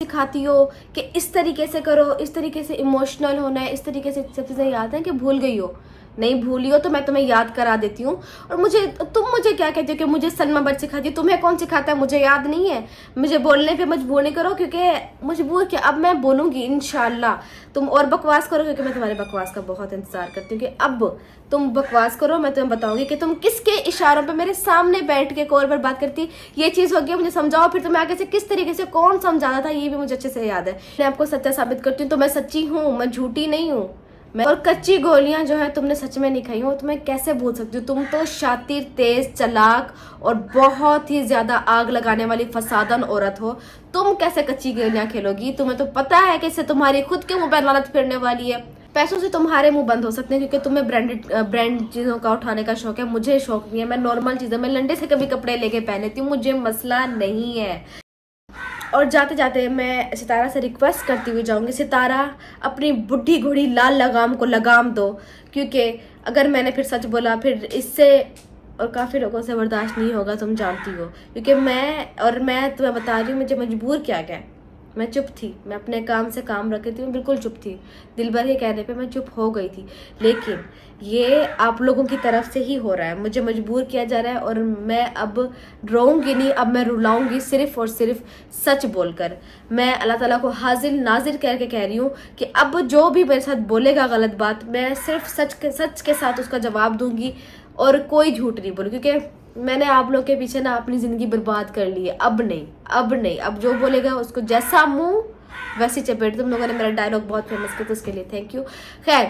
सिखाती हो कि इस तरीके से करो, इस तरीके से इमोशनल होना है, इस तरीके से सब चीज़ें याद हैं कि भूल गई हो? नहीं भूली हो तो मैं तुम्हें याद करा देती हूँ। और तुम मुझे क्या कहती हो कि मुझे सलमा बट सिखाती है? तुम्हें कौन सिखाता है? मुझे याद नहीं है। मुझे बोलने पे मजबूर नहीं करो, क्योंकि मजबूर क्या, अब मैं बोलूँगी इंशाल्लाह। तुम और बकवास करो, क्योंकि मैं तुम्हारे बकवास का बहुत इंतजार करती हूँ कि अब तुम बकवास करो, मैं तुम्हें बताऊंगी कि तुम किसके इशारों पे मेरे सामने बैठ के कॉल पर बात करती। ये चीज़ हो गई, मुझे समझाओ। फिर तुम्हें आगे से किस तरीके से कौन समझाना था, ये भी मुझे अच्छे से याद है। मैं आपको सच्चा साबित करती हूँ तो मैं सच्ची हूँ, मैं झूठी नहीं हूँ। और कच्ची गोलियां जो है तुमने सच में नहीं खाई हो, तो मैं कैसे भूल सकती हूँ? तुम तो शातिर, तेज, चालाक और बहुत ही ज्यादा आग लगाने वाली फसादन औरत हो। तुम कैसे कच्ची गोलियां खेलोगी? तुम्हें तो पता है कि इससे तुम्हारी खुद के मुंह पर लानत फिरने वाली है। पैसों से तुम्हारे मुंह बंद हो सकते हैं, क्योंकि तुम्हें ब्रांड चीजों का उठाने का शौक है। मुझे शौक नहीं है, मैं नॉर्मल चीजें, मैं लंडे से कभी कपड़े लेके पहनती हूँ, मुझे मसला नहीं है। और जाते जाते मैं सितारा से रिक्वेस्ट करती हुई जाऊंगी, सितारा अपनी बुढ़ी घोड़ी लाल लगाम को लगाम दो, क्योंकि अगर मैंने फिर सच बोला फिर इससे और काफ़ी लोगों से बर्दाश्त नहीं होगा, तुम जानती हो। क्योंकि मैं तुम्हें बता रही हूँ, मुझे मजबूर क्या गया। मैं चुप थी, मैं अपने काम से काम रखी थी, मैं बिल्कुल चुप थी। दिल भर के कहने पे मैं चुप हो गई थी, लेकिन ये आप लोगों की तरफ से ही हो रहा है, मुझे मजबूर किया जा रहा है। और मैं अब रोऊंगी नहीं, अब मैं रुलाऊंगी सिर्फ और सिर्फ सच बोलकर। मैं अल्लाह ताला को हाजिर नाजिर करके कह रही हूँ कि अब जो भी मेरे साथ बोलेगा गलत बात, मैं सिर्फ सच के साथ उसका जवाब दूंगी और कोई झूठ नहीं बोलूँ, क्योंकि मैंने आप लोग के पीछे ना अपनी जिंदगी बर्बाद कर ली है। अब नहीं, अब नहीं, अब जो बोलेगा उसको जैसा मुंह वैसी चपेट। तुम लोगों ने मेरा डायलॉग बहुत फेमस किया, तो उसके लिए थैंक यू। खैर,